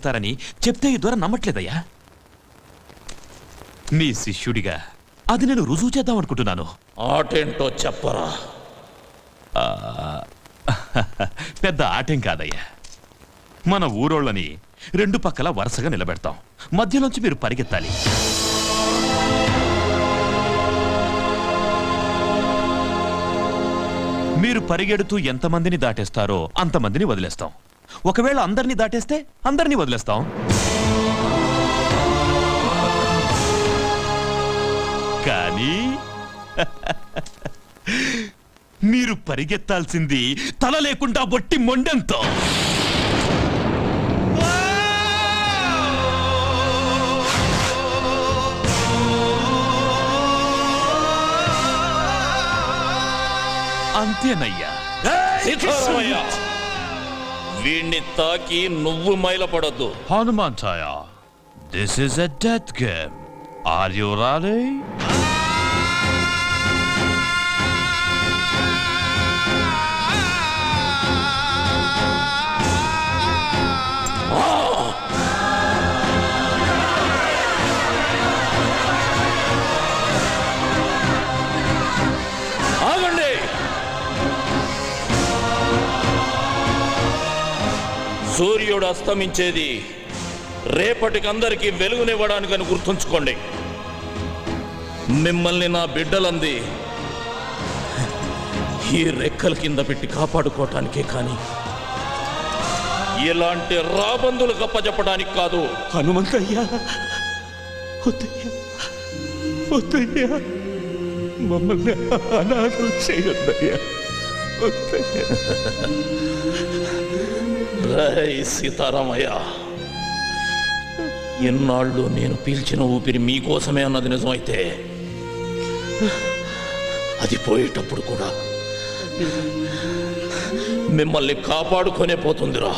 చేస్తారని చెప్తే ఈ ద్వారా నమ్మట్లేదయ్యా. మీ శిష్యుడిగా అది నేను రుజువు చేద్దాం అనుకుంటున్నాను. ఆటేంటో చెప్పరా. పెద్ద ఆటేం కాదయ్యా. మన ఊరోళ్ళని రెండు పక్కల వరుసగా నిలబెడతాం. మధ్యలోంచి మీరు పరిగెత్తాలి. మీరు పరిగెడుతూ ఎంతమందిని దాటేస్తారో అంతమందిని వదిలేస్తాం. ఒకవేళ అందరినీ దాటేస్తే అందరినీ వదిలేస్తాం. కానీ మీరు పరిగెత్తాల్సింది తల లేకుండా బొట్టి మొండెంతో. అంతేనయ్యా. వీణ్ణి తాకి నువ్వు మైలపడద్దు. హనుమాన్ ఛాయ, this is a death game. Are you ready? సూర్యుడు అస్తమించేది రేపటికి అందరికీ వెలుగునివ్వడానికని గుర్తుంచుకోండి. మిమ్మల్ని నా బిడ్డలంది ఈ రెక్కల కింద పెట్టి కాపాడుకోవటానికే కానీ ఇలాంటి రాబందులు గప్పచెప్పడానికి కాదు. హనుమంతయ్యా, వద్దయ్యా, మమ్మల్ని అనాథం చేయొద్దయ్యా. సీతారామయ్య, ఎన్నాళ్ళు నేను పీల్చిన ఊపిరి మీకోసమే అన్నది నిజమైతే అది పోయేటప్పుడు కూడా మిమ్మల్ని కాపాడుకొనే పోతుందిరా.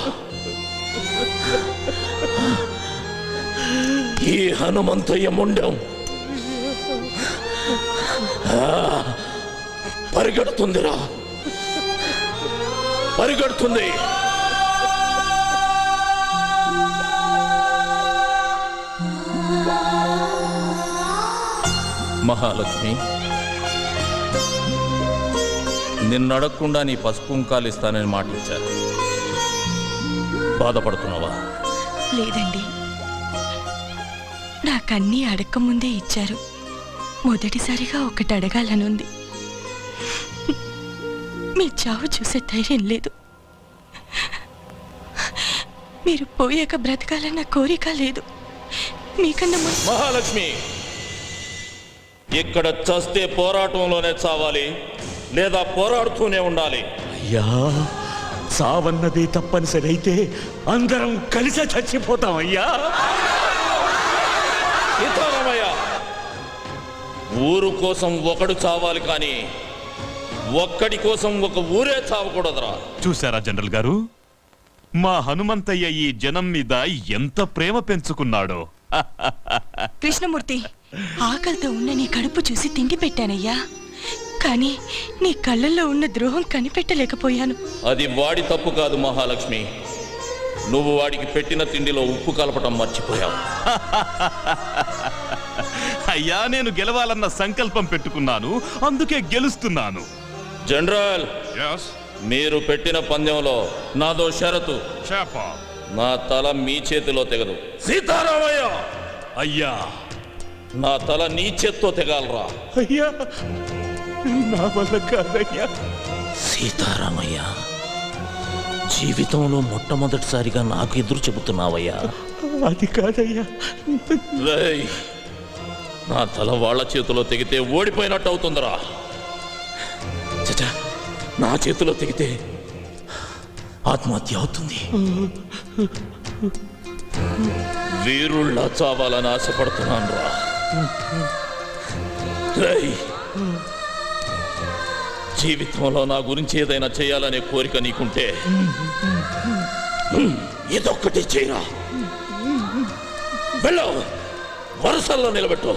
ఈ హనుమంతయ్య ముండం పరిగెడుతుందిరా, పరిగెడుతుంది. మహాలక్ష్మి, నిన్నడగకుండా నీ పసుపు కుంకాలు ఇస్తానని మాట ఇచ్చారు. బాధపడుతున్నావా? లేదండి, నాకన్నీ అడగకముందే ఇచ్చారు. మొదటిసారిగా ఒకటి అడగాలనుంది. మీ చావు చూసే ధైర్యం లేదు. మీరు పోయాక బ్రతకాలన్న కోరిక లేదు. మీకన్నా మహాలక్ష్మి, ఇక్కడ చస్తే పోరాటంలోనే చావాలి, లేదా పోరాడుతూనే ఉండాలి. అయ్యా, చావన్నది తప్పనిసరి అయితే అందరం కలిసే చచ్చిపోతాం అయ్యా. సీతారామయ్య, ఊరు కోసం ఒకడు చావాలి, కానీ ఒక్కడి కోసం ఒక ఊరే చావకూడదురా. చూసారా జనరల్ గారు, మా హనుమంతయ్య ఈ జనం మీద ఎంత ప్రేమ పెంచుకున్నాడో. కృష్ణమూర్తి, ఆకలితో ఉన్న నీ కడుపు చూసి తిండి పెట్టానయ్యా, కానీ నీ కళ్ళల్లో ఉన్న ద్రోహం కనిపెట్టలేకపోయాను. అది వాడి తప్పు కాదు మహాలక్ష్మి, నువ్వు వాడికి పెట్టిన తిండిలో ఉప్పు కలపటం మర్చిపోయావు. అయ్యా, నేను గెలవాలన్న సంకల్పం పెట్టుకున్నాను, అందుకే గెలుస్తున్నాను. జనరల్, మీరు పెట్టిన పందెంలో నాదో షరతు. నా తల మీ చేతిలో తెగదు. సీతారామయ్య, అయ్యా, నా తల నీ చేత్తో తెగాలరా. అయ్యా, నా వల్ల కాదయ్యా. సీతారామయ్య, జీవితంలో మొట్టమొదటిసారిగా నాకు ఎదురు చెబుతున్నావయ్యా. అది కాదయ్యా. రేయ్, నా తల వాళ్ళ చేతిలో తెగితే ఓడిపోయినట్టు అవుతుందిరా. చచ్చా, నా చేతిలో తెగితే ఆత్మహత్య అవుతుంది. వీరుళ్ళ చావాలని ఆశపడుతున్నాను రా. రేయ్, జీవితంలో నా గురించి ఏదైనా చేయాలనే కోరిక నీకుంటే ఇదొక్కటి చేయరా. వెళ్ళు, వరుసల్లో నిలబెట్టు.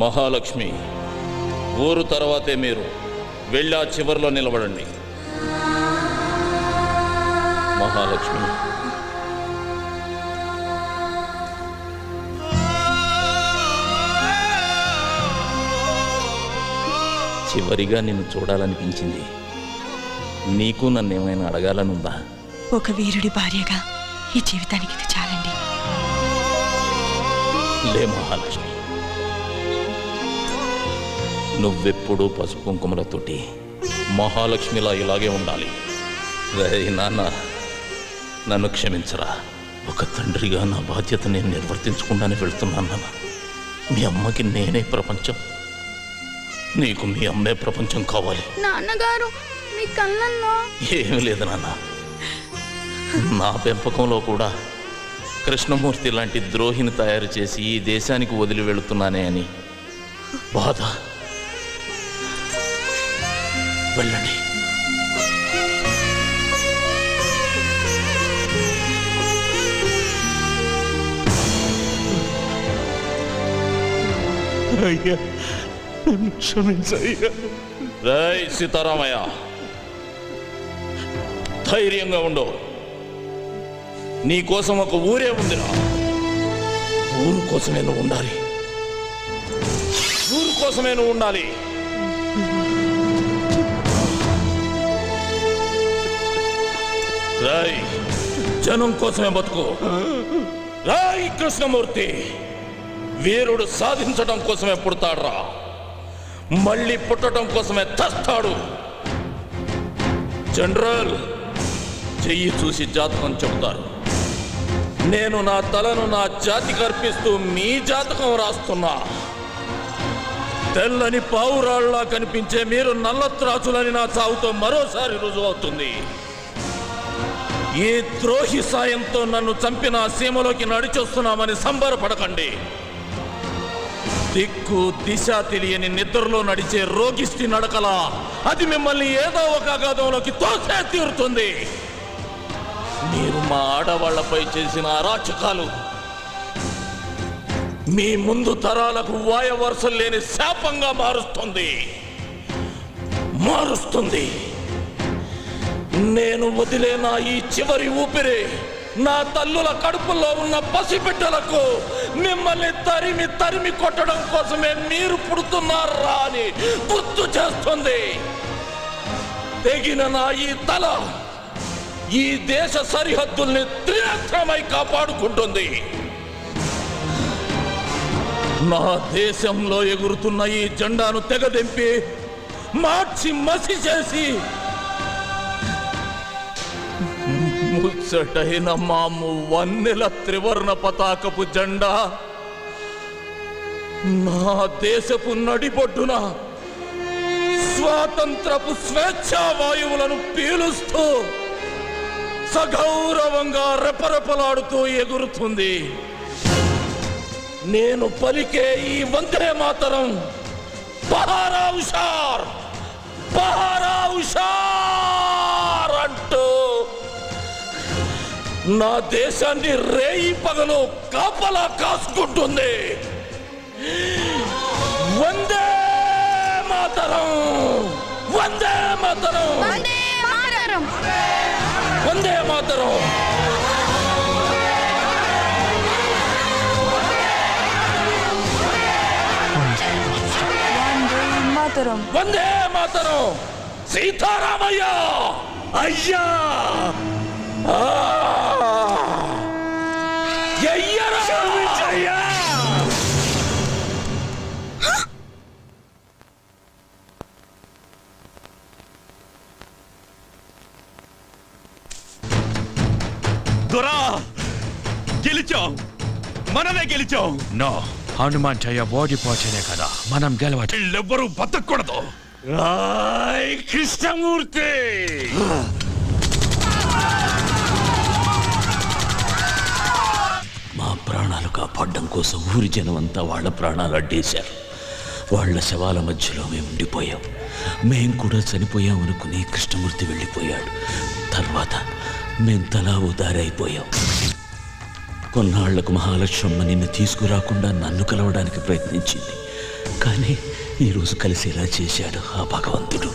మహాలక్ష్మి, ఊరు తర్వాతే మీరు. వెళ్ళి ఆ చివరిలో నిలబడండి. మహాలక్ష్మి, చివరిగా నిన్ను చూడాలనిపించింది. నీకు నన్ను ఏమైనా అడగాలనుందా? ఒక వీరుడి భార్యగా ఈ జీవితానికి ఇది చాలండి. లే మహాలక్ష్మి, నువ్వెప్పుడూ పసుపు కుంకుమలతోటి మహాలక్ష్మిలా ఇలాగే ఉండాలి. రేయ్ నాన్న, నన్ను క్షమించరా. ఒక తండ్రిగా నా బాధ్యత నేను నిర్వర్తించకుండానే వెళ్తున్నాను నాన్న. మీ అమ్మకి నేనే ప్రపంచం, నీకు మీ అమ్మే ప్రపంచం కావాలి. నాన్నగారు మీ కళ్ళల్లో ఏమీ లేదు నాన్న, నా పెంపకంలో కూడా కృష్ణమూర్తి లాంటి ద్రోహిని తయారు చేసి ఈ దేశానికి వదిలి వెళుతున్నానే అని బాధ. వెళ్ళండి. అయ్యా నన్ను క్షమించయ్యా. రేయ్ సీతారామయ్య, ధైర్యంగా ఉండు. నీకోసం ఒక ఊరే ఉందిరా. ఊరు కోసమే నువ్వు ఉండాలి, ఊరు కోసమే నువ్వు ఉండాలి. రాయ్, జనం కోసమే బతుకు. రాయ్ కృష్ణమూర్తి, వీరుడు సాధించడం కోసమే పుడతాడురా, మళ్ళీ పుట్టడం కోసమే తస్తాడు. జనరల్, చెయ్యి చూసి జాతకం చెబుతారు. నేను నా తలను నా జాతికి అర్పిస్తూ మీ జాతకం రాస్తున్నా. తెల్లని పావురాళ్లా కనిపించే మీరు నల్లత్రాచులని నా చావుతో మరోసారి రుజువు అవుతుంది. ఈ ద్రోహి సాయంతో నన్ను చంపిన సీమలోకి నడిచొస్తున్నామని సంబరపడకండి. దిక్కు దిశ తెలియని నిద్రలో నడిచే రోగిష్టి నడకలా అది మిమ్మల్ని ఏదో ఒక అగాధంలోకి తోసే తీరుతుంది. మీరు మా ఆడవాళ్లపై చేసిన అరాచకాలు మీ ముందు తరాలకు వాయవరుసలు లేని శాపంగా మారుస్తుంది. నేను వదిలేన ఈ చివరి ఊపిరి నా తల్లుల కడుపుల్లో ఉన్న పసిబిడ్డలకు మిమ్మల్ని తరిమి తరిమి కొట్టడం కోసమే మీరు పుడుతున్నారా అని గుర్తు చేస్తుంది. తెగిన నా ఈ తల ఈ దేశ సరిహద్దుల్ని త్రినేత్రమై కాపాడుకుంటుంది. నా దేశంలో ఎగురుతున్న ఈ జెండాను తెగదెంపి మార్చి మసి చేసి ముచ్చటైన మాము వన్నెల త్రివర్ణ పతాకపు జెండా నా దేశపు నడిబొడ్డున స్వాతంత్రపు స్వేచ్ఛా వాయువులను పీలుస్తూ సగౌరవంగా రెపరెపలాడుతూ ఎగురుతుంది. నేను పలికే ఈ వందే మాతరం బహారా హుషార్, బహారా హుషార్ అంటూ నా దేశాన్ని రేయి పగలు కాపలా కాసుకుంటుంది. వందే మాతరం, వందే మాతరం, వందే మాతరం, వందే మాతరం. వందే మాతరం. సీతారామయ్య అయ్యా క్షమించయ్యా. దొరా, గెలిచాం, మనమే గెలిచాం. నో, హనుమాన్ చెయ్య ఓడిపోతేనే కదా మనం గెలవటం. వీళ్ళెవ్వరూ బతకూడదు. రాయ్ కృష్ణమూర్తి, మా ప్రాణాలు కాపాడడం కోసం ఊరి జనం అంతా వాళ్ళ ప్రాణాలు అడ్డేశారు. వాళ్ళ శవాల మధ్యలో మేము ఉండిపోయాం. మేం కూడా చనిపోయాం అనుకుని కృష్ణమూర్తి వెళ్ళిపోయాడు. తర్వాత మేం తలా ఉదారైపోయాం. కొన్నాళ్లకు మహాలక్ష్మమ్మ నిన్ను తీసుకురాకుండా నన్ను కలవడానికి ప్రయత్నించింది. కానీ ఈరోజు కలిసేలా చేశాడు ఆ భగవంతుడు.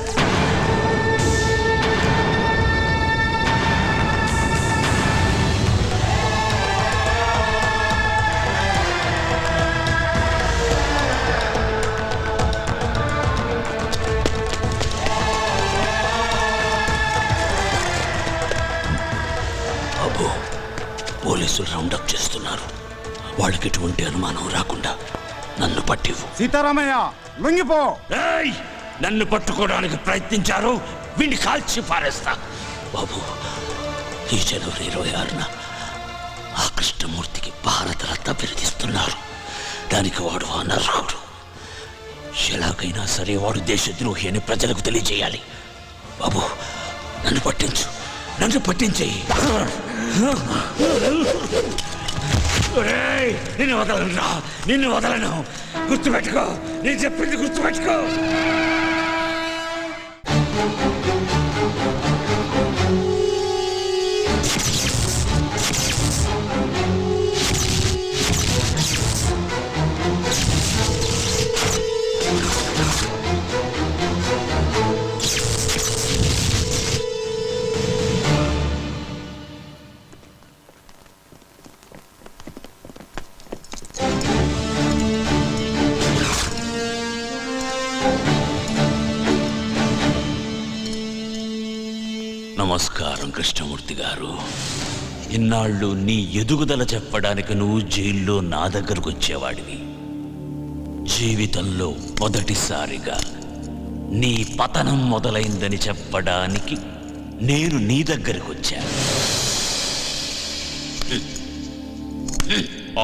అబ్బో, పోలీసులు రౌండప్ చేస్తున్నారు. వాళ్ళకి ఎటువంటి అనుమానం రాకుండా నన్ను పట్టివు. సీతారామయ్య లొంగిపో. ఏయ్! నన్ను పట్టుకోవడానికి ప్రయత్నించారు, వీడిని కాల్చి పారేస్తా. బాబు, ఈ జనవరి 26న ఆ కృష్ణమూర్తికి భారతరత్న బిరుదిస్తున్నారు. దానికి వాడు అనర్హుడు. ఎలాగైనా సరే వాడు దేశద్రోహి అని ప్రజలకు తెలియజేయాలి. బాబు, నన్ను పట్టించు, నన్ను పట్టించేయి. ఒరేయ్! నిన్ను వదలను రా, నిన్ను వదలను. గుర్తుపెట్టుకో, నేను చెప్పింది గుర్తుపెట్టుకో. నమస్కారం కృష్ణమూర్తి గారు. ఇన్నాళ్ళు నీ ఎదుగుదల చెప్పడానికి నువ్వు జైల్లో నా దగ్గరకు వచ్చేవాడివి. జీవితంలో మొదటిసారిగా నీ పతనం మొదలైందని చెప్పడానికి నేను నీ దగ్గరకు వచ్చాను.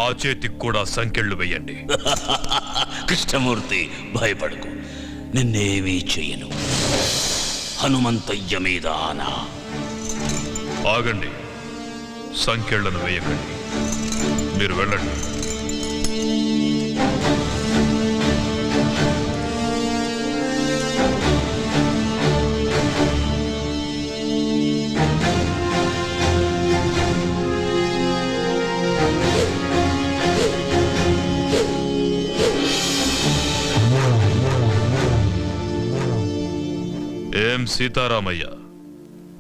ఆ చేతికి కూడా సంకెళ్ళు వేయండి. కృష్ణమూర్తి, భయపడకు, నిన్నేమీ చెయ్యను. హనుమంతయ్య మీద ఆనా. ఆగండి, సంకెళ్లను వేయకండి. మీరు వెళ్ళండి. ఏం సీతారామయ్య,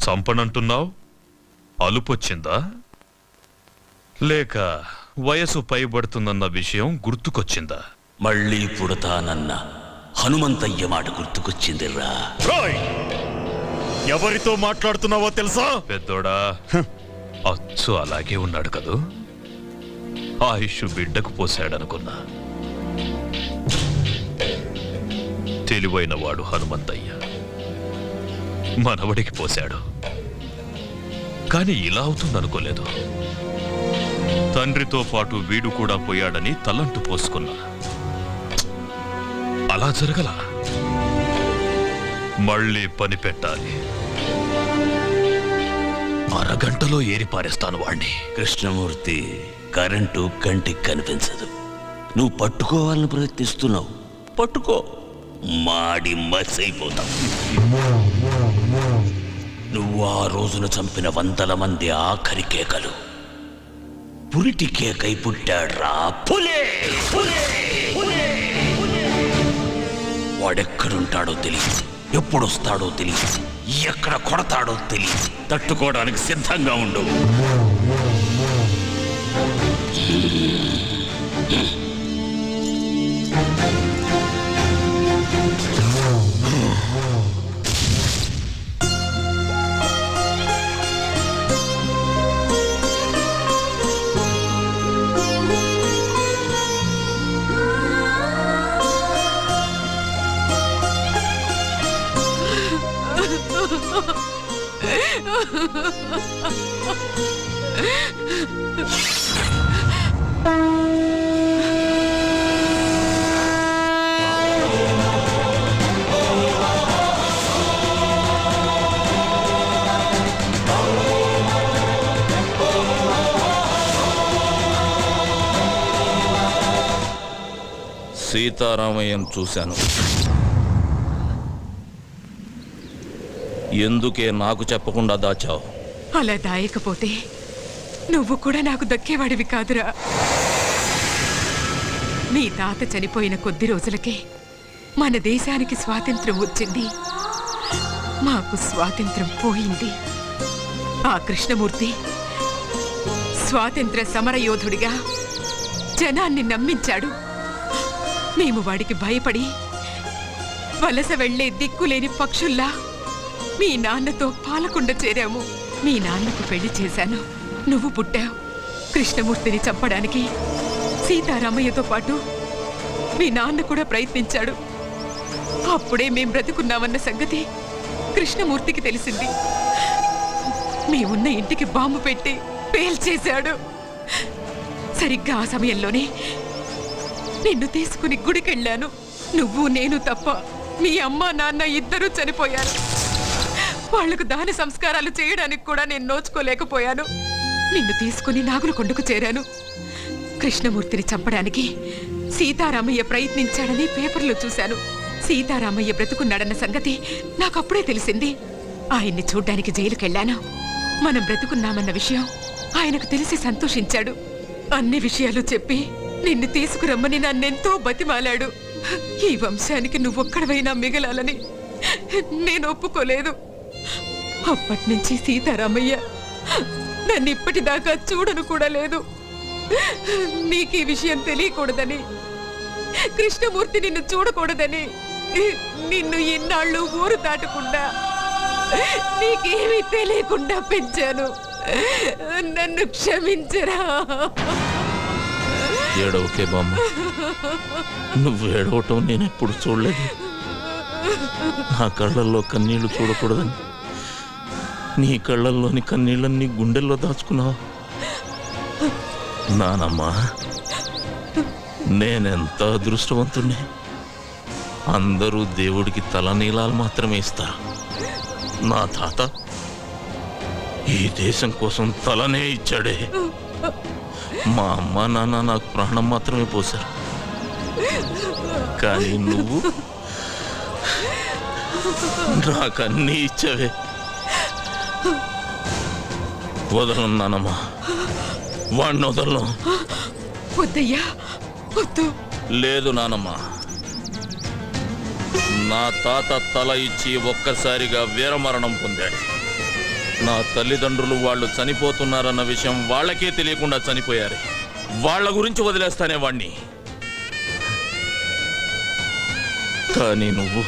చంపనంటున్నావు? అలుపొచ్చిందా? లేక వయసు పైబడుతుందన్న విషయం గుర్తుకొచ్చిందా? మళ్ళీ పుడతానన్న హనుమంతయ్య మాట గుర్తుకొచ్చిందిరా. ఎవరితో మాట్లాడుతున్నావో తెలుసా? పెద్దోడా, అచ్చు అలాగే ఉన్నాడు కదూ. ఆయుష్ బిడ్డకు పోశాడనుకున్నా. తెలివైన వాడు హనుమంతయ్య మనవడికి పోశాడు. కాని ఇలా అవుతుందనుకోలేదు. తండ్రితో పాటు వీడు కూడా పోయాడని తలంటు పోసుకున్నా. అలా జరగల. మళ్ళీ పని పెట్టాలి. అరగంటలో ఏరిపారేస్తాను వాణ్ణి. కృష్ణమూర్తి, కరెంటు కంటికి కనిపించదు. నువ్వు పట్టుకోవాలని ప్రయత్నిస్తున్నావు. పట్టుకో, మాడి మసైపోతావు. నువ్వు ఆ రోజున చంపిన 100 మంది ఆఖరి కేకలు పురిటి కేకై పుట్టాడ్రా. పులే! వాడెక్కడుంటాడో తెలియదు, ఎప్పుడొస్తాడో తెలియదు, ఎక్కడ కొడతాడో తెలియదు. తట్టుకోవడానికి సిద్ధంగా ఉండు. సీతారామయ్యను చూశాను. ఎందుకే నాకు చెప్పకుండా దాచావు? అలా దాయకపోతే నువ్వు కూడా నాకు దక్కేవాడివి కాదురా. మీ తాత చనిపోయిన కొద్ది రోజులకే మన దేశానికి స్వాతంత్రం వచ్చింది, మాకు స్వాతంత్రం పోయింది. ఆ కృష్ణమూర్తి స్వాతంత్ర సమరయోధుడిగా జనాన్ని నమ్మించాడు. మేము వాడికి భయపడి వలస వెళ్లే దిక్కులేని పక్షుల్లా మీ నాన్నతో పాలకుండ చేరాము. మీ నాన్నకు పెళ్లి చేశాను, నువ్వు పుట్టావు. కృష్ణమూర్తిని చంపడానికి సీతారామయ్యతో పాటు మీ నాన్న కూడా ప్రయత్నించాడు. అప్పుడే మేం బ్రతుకున్నామన్న సంగతి కృష్ణమూర్తికి తెలిసింది. మేమున్న ఇంటికి బాంబు పెట్టి పేల్చేశాడు. సరిగ్గా ఆ సమయంలోనే నిన్ను తీసుకుని గుడికెళ్ళాను. నువ్వు నేను తప్ప మీ అమ్మ నాన్న ఇద్దరూ చనిపోయారు. వాళ్లకు దాన సంస్కారాలు చేయడానికి కూడా నేను నోచుకోలేకపోయాను. నిన్ను తీసుకుని నాగులకొండకు చేరాను. కృష్ణమూర్తిని చంపడానికి సీతారామయ్య ప్రయత్నించాడని పేపర్లో చూశాను. సీతారామయ్య బ్రతుకున్నాడన్న సంగతి నాకప్పుడే తెలిసింది. ఆయన్ని చూడ్డానికి జైలుకెళ్ళాను. మనం బ్రతుకున్నామన్న విషయం ఆయనకు తెలిసి సంతోషించాడు. అన్ని విషయాలు చెప్పి నిన్ను తీసుకురమ్మని నన్నెంతో బతిమాలాడు. ఈ వంశానికి నువ్వొక్కడవైనా మిగలాలని నేను ఒప్పుకోలేదు. అప్పటినుంచి సీతారామయ్య నన్ను ఇప్పటిదాకా చూడను కూడా లేదు. నీకు ఈ విషయం తెలియకూడదని, కృష్ణమూర్తి నిన్ను చూడకూడదని నిన్ను ఇన్నాళ్ళు ఊరు దాటకుండా నీకేమీ తెలియకుండా పెంచాను. నన్ను క్షమించరా. ఏడవకే బామ్మ, నువ్వు ఏడవటం నేను ఎప్పుడు చూడలేదు. నా కళ్ళల్లో కన్నీళ్లు చూడకూడదని నీ కళ్ళల్లోని కన్నీళ్ళని గుండెల్లో దాచుకున్నావు. నానమ్మా, నేనెంత అదృష్టవంతుణ్ణి. అందరూ దేవుడికి తలనీలాలు మాత్రమే ఇస్తారు. నా తాత ఈ దేశం కోసం తలనే ఇచ్చాడే. మా అమ్మ నాన్న నాకు ప్రాణం మాత్రమే పోశారు. కానీ నువ్వు నాకన్నీ ఇచ్చావే. వదలను నానమ్మా, వాడిని వదలను. వద్దయ్యా, వద్దు. లేదు నానమ్మా, నా తాత తల ఇచ్చి ఒక్కసారిగా వీరమరణం పొందాడు. నా తల్లిదండ్రులు వాళ్ళు చనిపోతున్నారన్న విషయం వాళ్ళకే తెలియకుండా చనిపోయారు. వాళ్ళ గురించి వదిలేస్తానే వాణ్ణి. కానీ నువ్వు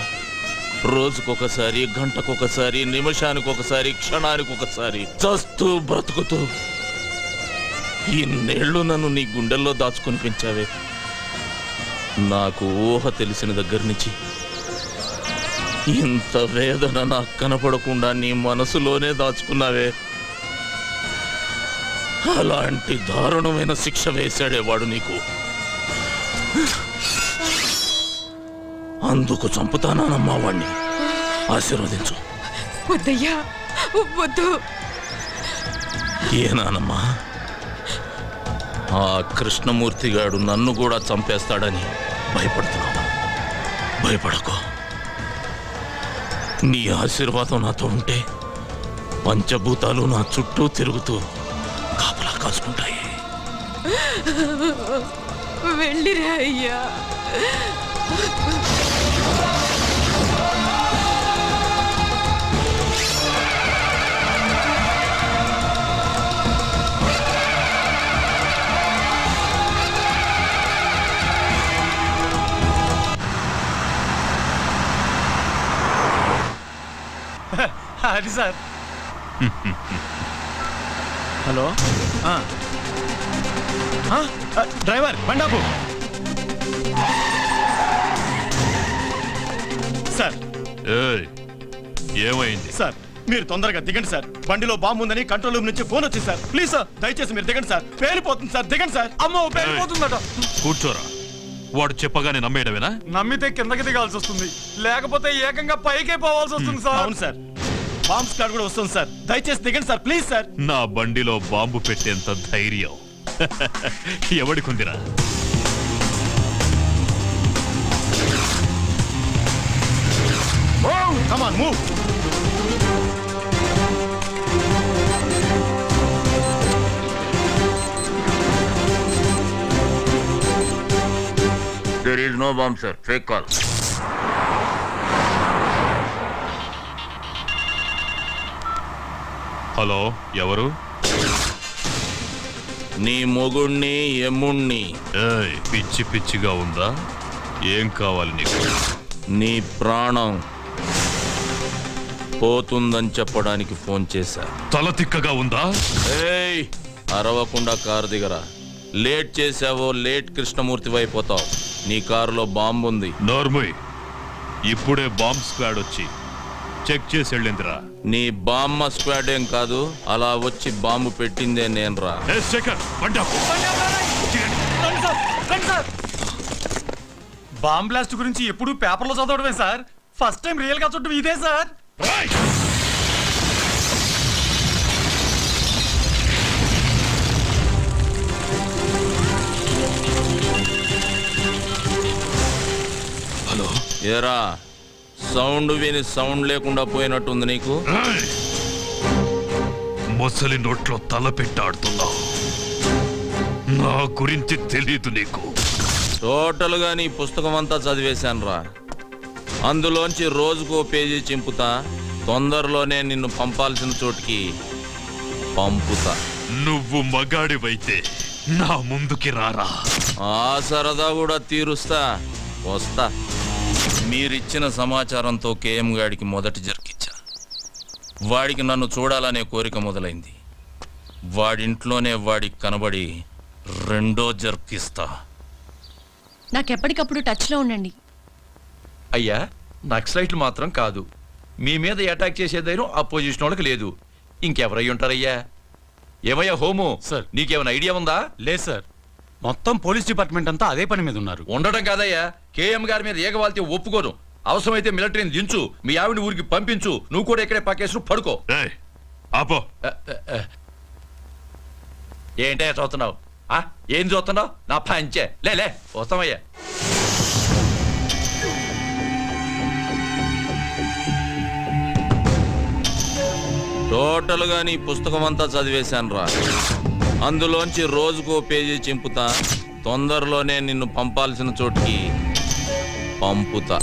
రోజుకొకసారి, గంటకొకసారి, నిమిషానికొకసారి, క్షణానికొకసారి చస్తూ బ్రతుకుతూ ఇన్నేళ్లు నన్ను నీ గుండెల్లో దాచుకుని పెంచావే. నాకు ఊహ తెలిసిన దగ్గర నుంచి ఇంత వేదన నాకు కనపడకుండా నీ మనసులోనే దాచుకున్నావే. అలాంటి దారుణమైన శిక్ష వేశాడేవాడు నీకు. అందుకు చంపుతానమ్మా వాణ్ణి. ఆశీర్వదించు. వద్దయ్యా, వద్దు. ఏనానమ్మా, ఆ కృష్ణమూర్తిగాడు నన్ను కూడా చంపేస్తాడని భయపడుతున్నావా? భయపడకు. నీ ఆశీర్వాదం నాతో ఉంటే పంచభూతాలు నా చుట్టూ తిరుగుతూ కాపలా కాసుకుంటాయి. వెళ్ళిరా అయ్యా. అది సార్. హలో, డ్రైవర్ బండాపు సార్. ఏమైంది సార్, మీరు తొందరగా దిగండి సార్. బండిలో బాంబు ఉందని కంట్రోల్ రూమ్ నుంచి ఫోన్ వచ్చింది సార్. ప్లీజ్ సార్, దయచేసి మీరు దిగండి సార్. పేలిపోతుంది సార్, దిగండి సార్. అమ్మో, పేలిపోతుందట. కూర్చోరా. వాడు చెప్పగానే నమ్మేయడమేనా? నమ్మితే కిందకి దిగాల్సి వస్తుంది, లేకపోతే ఏకంగా పైకే పోవాల్సి వస్తుంది సార్. అవును సార్, బాంబ్ స్క్వాడ్ కూడా వస్తుంది సార్. దయచేసి దిగండి సార్, ప్లీజ్ సార్. నా బండిలో బాంబు పెట్టేంత ధైర్యం ఎవడికుందిరా? Come on, move. There is no bomb, sir. Fake call. Hello, ఎవరు? నీ మొగుణ్ణి ఎమ్ముణ్ణి. ఏయ్, పిచ్చి పిచ్చిగా ఉందా? ఏం కావాలి నీకు? నీ ప్రాణం పోతుందని చెప్పడానికి ఫోన్ చేశా. తల తిక్కగా ఉందా? ఏయ్, అరవకుండా కారు దిగరా. లేట్ చేసావో లేట్ కృష్ణమూర్తి అయిపోతావు. నీ కారులో బాంబు ఉంది. నోర్ముయ్, ఇప్పుడే బాంబ్ స్క్వాడ్ వచ్చి చెక్ చేసి వెళ్ళిందిరా. నీ బామ్మ స్క్వాడ్ ఏం కాదు, అలా వచ్చి బాంబు పెట్టిందే నేనురా. ఏ శేఖర్, బండి ఆపు. బాంబ్ బ్లాస్ట్ గురించి ఎప్పుడు పేపర్లో చదవడమే సార్. ఫస్ట్ టైం రియల్ గా చూడడం ఇదే సార్. రేయ్! హలో, ఏరా, సౌండ్ విని సౌండ్ లేకుండా పోయినట్టుంది నీకు. రేయ్! మొసలి నోట్లో తల పెట్టాడుతున్నావు. నా గురించి తెలీదు నీకు. టోటల్ గా నీ పుస్తకం అంతా చదివేశానురా. అందులోంచి రోజుకో పేజీ చింపుతా. తొందరలోనే నిన్ను పంపాల్సిన చోటికి పంపుతా. నువ్వు మగాడివైతే నా ముందుకి రారా. ఆ సరదా కూడా తీరుస్తా. వస్తా. మీరిచ్చిన సమాచారంతో కేఎం గాడికి మొదటి జర్కిచ్చా. వాడికి నన్ను చూడాలనే కోరిక మొదలైంది. వాడింట్లోనే వాడికి కనబడి రెండో జర్కిస్తా. నాకెప్పటికప్పుడు టచ్లో ఉండండి. అయ్యా, నక్సలైట్లు మాత్రం కాదు, మీ మీద అటాక్ చేసే ధైర్యం అపోజిషన్ వాళ్ళకి లేదు. ఇంకెవరై ఉంటారయ్యా? ఏమయ్యా హోము, సార్. నీకేమైనా ఐడియా ఉందా? లేదు సార్, మొత్తం పోలీస్ డిపార్ట్మెంట్ అంతా అదే పని మీద ఉన్నారు. ఉండడం కాదయ్యా, కేఎం గారి మీద ఏగవాల్తే ఒప్పుకోను. అవసరమైతే మిలిటరీని దించు, మీ ఆవిడ ఊరికి పంపించు, నువ్వు కూడా ఇక్కడే పక్కేసు పడుకో. ఏయ్, ఆపో. ఏంటయ్యా చూస్తున్నావు? ఏం చూస్తున్నావు? నా పంచే లే వస్తామయ్యా. టోటల్ గా నీ పుస్తకం అంతా చదివేశానురా. అందులోంచి రోజుకో పేజీ చింపుతా. తొందరలోనే నిన్ను పంపాల్సిన చోటికి పంపుతా.